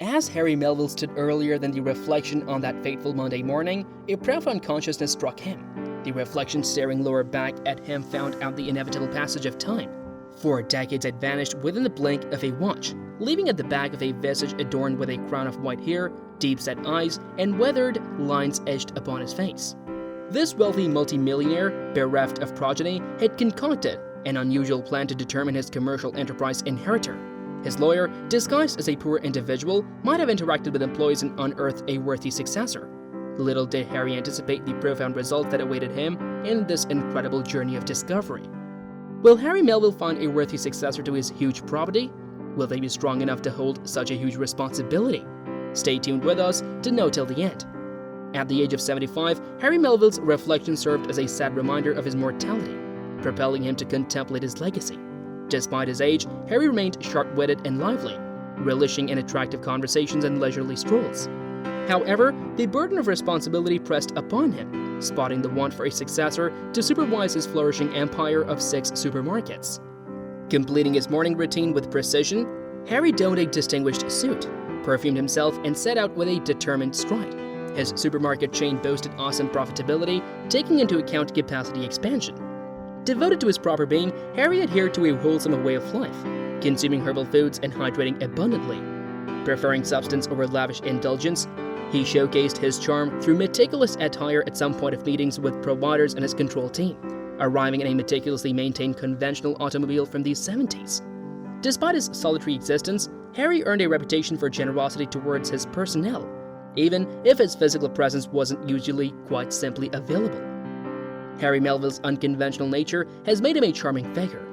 As Harry Melville stood earlier than the reflection on that fateful Monday morning, a profound consciousness struck him. The reflection staring lower back at him found out the inevitable passage of time. 4 decades had vanished within the blink of a watch, leaving at the back of a visage adorned with a crown of white hair, deep-set eyes, and weathered lines etched upon his face. This wealthy multimillionaire, bereft of progeny, had concocted an unusual plan to determine his commercial enterprise inheritor. His lawyer, disguised as a poor individual, might have interacted with employees and unearthed a worthy successor. Little did Harry anticipate the profound result that awaited him in this incredible journey of discovery. Will Harry Melville find a worthy successor to his huge property? Will they be strong enough to hold such a huge responsibility? Stay tuned with us to know till the end. At the age of 75, Harry Melville's reflection served as a sad reminder of his mortality, propelling him to contemplate his legacy. Despite his age, Harry remained sharp-witted and lively, relishing in attractive conversations and leisurely strolls. However, the burden of responsibility pressed upon him, spotting the want for a successor to supervise his flourishing empire of 6 supermarkets. Completing his morning routine with precision, Harry donned a distinguished suit, perfumed himself, and set out with a determined stride. His supermarket chain boasted awesome profitability, taking into account capacity expansion. Devoted to his proper being, Harry adhered to a wholesome way of life, consuming herbal foods and hydrating abundantly. Preferring substance over lavish indulgence, he showcased his charm through meticulous attire at some point of meetings with providers and his control team, arriving in a meticulously maintained conventional automobile from the 70s. Despite his solitary existence, Harry earned a reputation for generosity towards his personnel, even if his physical presence wasn't usually quite simply available. Harry Melville's unconventional nature has made him a charming figure.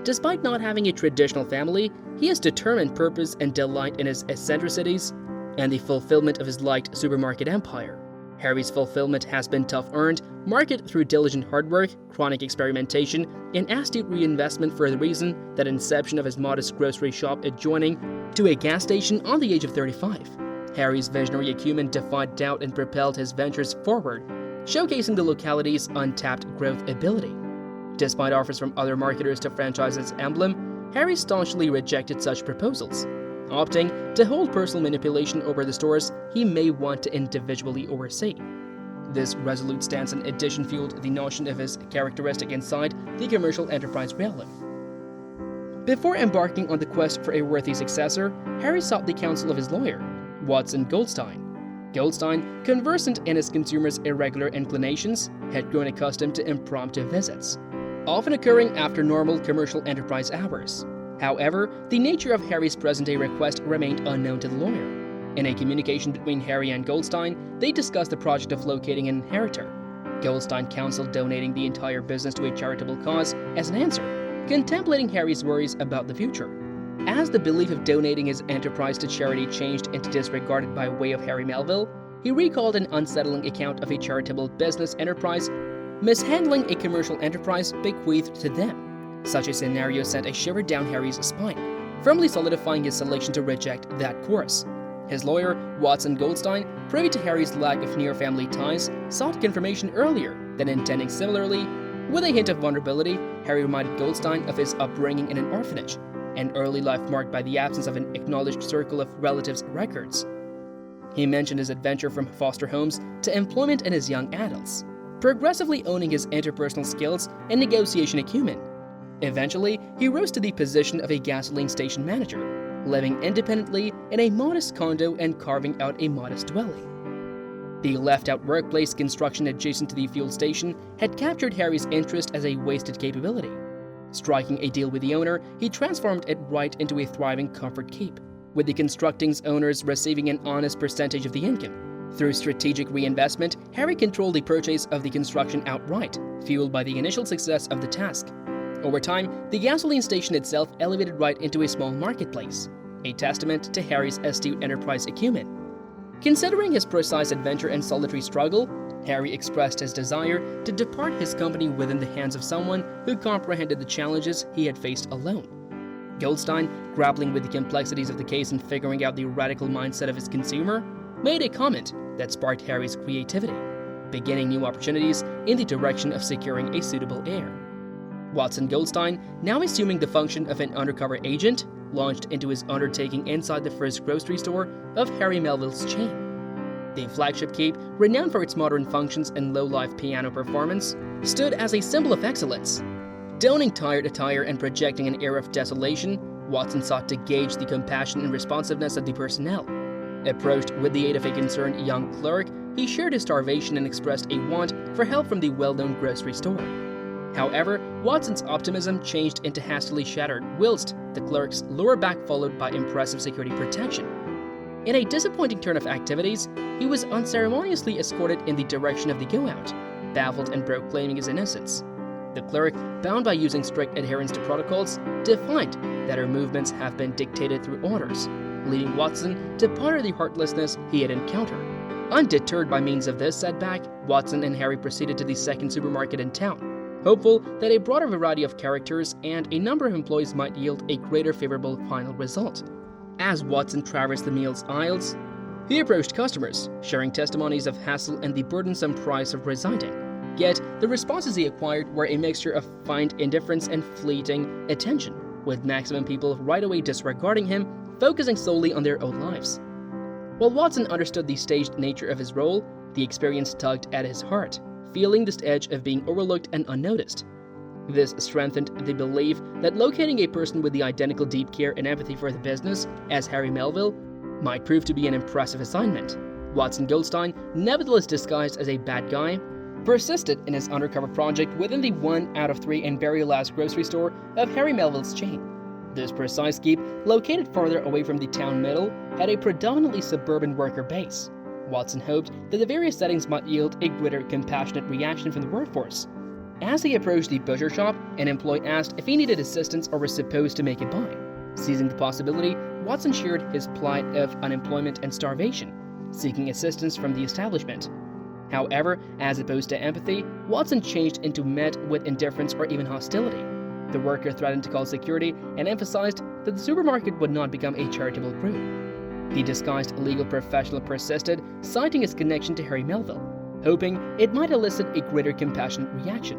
Despite not having a traditional family, he has determined purpose and delight in his eccentricities and the fulfillment of his liked supermarket empire. Harry's fulfillment has been tough-earned, marked through diligent hard work, chronic experimentation, and astute reinvestment for the reason that inception of his modest grocery shop adjoining to a gas station on the age of 35. Harry's visionary acumen defied doubt and propelled his ventures forward, showcasing the locality's untapped growth ability. Despite offers from other marketers to franchise its emblem, Harry staunchly rejected such proposals, opting to hold personal manipulation over the stores he may want to individually oversee. This resolute stance in addition fueled the notion of his characteristic inside the commercial enterprise realm. Before embarking on the quest for a worthy successor, Harry sought the counsel of his lawyer, Watson Goldstein. Goldstein, conversant in his consumers' irregular inclinations, had grown accustomed to impromptu visits, often occurring after normal commercial enterprise hours. However, the nature of Harry's present-day request remained unknown to the lawyer. In a communication between Harry and Goldstein, they discussed the project of locating an inheritor. Goldstein counseled donating the entire business to a charitable cause as an answer, contemplating Harry's worries about the future. As the belief of donating his enterprise to charity changed into disregarded by way of Harry Melville, he recalled an unsettling account of a charitable business enterprise mishandling a commercial enterprise bequeathed to them. Such a scenario sent a shiver down Harry's spine, firmly solidifying his selection to reject that course. His lawyer, Watson Goldstein, privy to Harry's lack of near family ties, sought confirmation earlier, then intending similarly. With a hint of vulnerability, Harry reminded Goldstein of his upbringing in an orphanage, an early life marked by the absence of an acknowledged circle of relatives' records. He mentioned his adventure from foster homes to employment in his young adults, progressively owning his interpersonal skills and negotiation acumen. Eventually, he rose to the position of a gasoline station manager, living independently in a modest condo and carving out a modest dwelling. The left-out workplace construction adjacent to the fuel station had captured Harry's interest as a wasted capability. Striking a deal with the owner, he transformed it right into a thriving comfort keep, with the constructing's owners receiving an honest percentage of the income. Through strategic reinvestment, Harry controlled the purchase of the construction outright, fueled by the initial success of the task. Over time, the gasoline station itself elevated right into a small marketplace, a testament to Harry's astute enterprise acumen. Considering his precise adventure and solitary struggle, Harry expressed his desire to depart his company within the hands of someone who comprehended the challenges he had faced alone. Goldstein, grappling with the complexities of the case and figuring out the radical mindset of his consumer, made a comment that sparked Harry's creativity, beginning new opportunities in the direction of securing a suitable heir. Watson Goldstein, now assuming the function of an undercover agent, launched into his undertaking inside the first grocery store of Harry Melville's chain. The flagship keep, renowned for its modern functions and low-life piano performance, stood as a symbol of excellence. Donning tired attire and projecting an air of desolation, Watson sought to gauge the compassion and responsiveness of the personnel. Approached with the aid of a concerned young clerk, he shared his starvation and expressed a want for help from the well-known grocery store. However, Watson's optimism changed into hastily shattered whilst the clerk's lure back followed by impressive security protection. In a disappointing turn of activities, he was unceremoniously escorted in the direction of the go-out, baffled and proclaiming his innocence. The clerk, bound by using strict adherence to protocols, defiant that her movements have been dictated through orders, leading Watson to ponder the heartlessness he had encountered. Undeterred by means of this setback, Watson and Harry proceeded to the second supermarket in town, hopeful that a broader variety of characters and a number of employees might yield a greater favorable final result. As Watson traversed the meal's aisles, he approached customers, sharing testimonies of hassle and the burdensome price of residing. Yet, the responses he acquired were a mixture of feigned indifference and fleeting attention, with maximum people right away disregarding him, focusing solely on their own lives. While Watson understood the staged nature of his role, the experience tugged at his heart, feeling this edge of being overlooked and unnoticed. This strengthened the belief that locating a person with the identical deep care and empathy for the business as Harry Melville might prove to be an impressive assignment. Watson Goldstein, nevertheless disguised as a bad guy, persisted in his undercover project within the 1 out of 3 and very last grocery store of Harry Melville's chain. This precise keep, located farther away from the town middle, had a predominantly suburban worker base. Watson hoped that the various settings might yield a greater compassionate reaction from the workforce. As he approached the butcher shop, an employee asked if he needed assistance or was supposed to make a buy. Seizing the possibility, Watson shared his plight of unemployment and starvation, seeking assistance from the establishment. However, as opposed to empathy, Watson changed into met with indifference or even hostility. The worker threatened to call security and emphasized that the supermarket would not become a charitable group. The disguised legal professional persisted, citing his connection to Harry Melville, hoping it might elicit a greater compassionate reaction.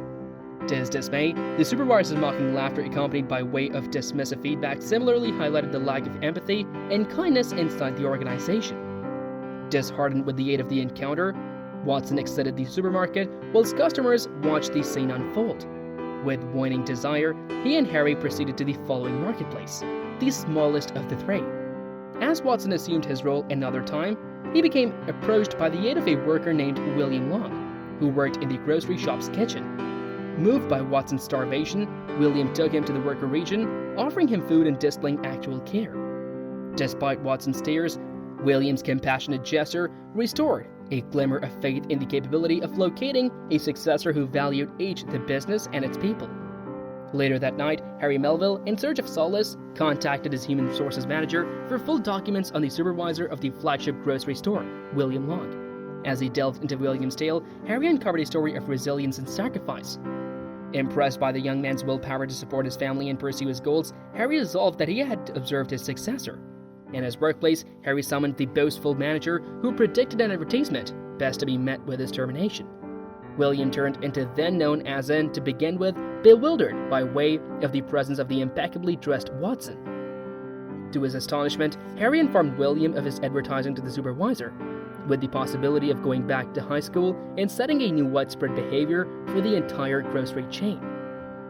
To his dismay, the supervisor's mocking laughter accompanied by way of dismissive feedback similarly highlighted the lack of empathy and kindness inside the organization. Disheartened with the aid of the encounter, Watson exited the supermarket whilst customers watched the scene unfold. With waning desire, he and Harry proceeded to the following marketplace, the smallest of the three. As Watson assumed his role another time, he became approached by the aid of a worker named William Long, who worked in the grocery shop's kitchen. Moved by Watson's starvation, William took him to the worker region, offering him food and displaying actual care. Despite Watson's tears, William's compassionate gesture restored a glimmer of faith in the capability of locating a successor who valued each the business and its people. Later that night, Harry Melville, in search of solace, contacted his human resources manager for full documents on the supervisor of the flagship grocery store, William Long. As he delved into William's tale, Harry uncovered a story of resilience and sacrifice. Impressed by the young man's willpower to support his family and pursue his goals, Harry resolved that he had observed his successor. In his workplace, Harry summoned the boastful manager who predicted an advertisement, best to be met with his termination. William turned into then known as in, to begin with, bewildered by way of the presence of the impeccably dressed Watson. To his astonishment, Harry informed William of his advertising to the supervisor, with the possibility of going back to high school and setting a new widespread behavior for the entire grocery chain.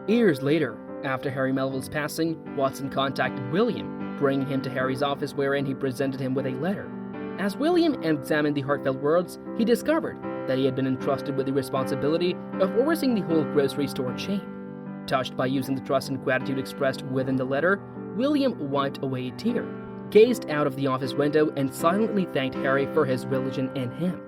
Years later, after Harry Melville's passing, Watson contacted William, bringing him to Harry's office wherein he presented him with a letter. As William examined the heartfelt words, he discovered that he had been entrusted with the responsibility of overseeing the whole grocery store chain. Touched by using the trust and gratitude expressed within the letter, William wiped away a tear, gazed out of the office window, and silently thanked Harry for his religion in him.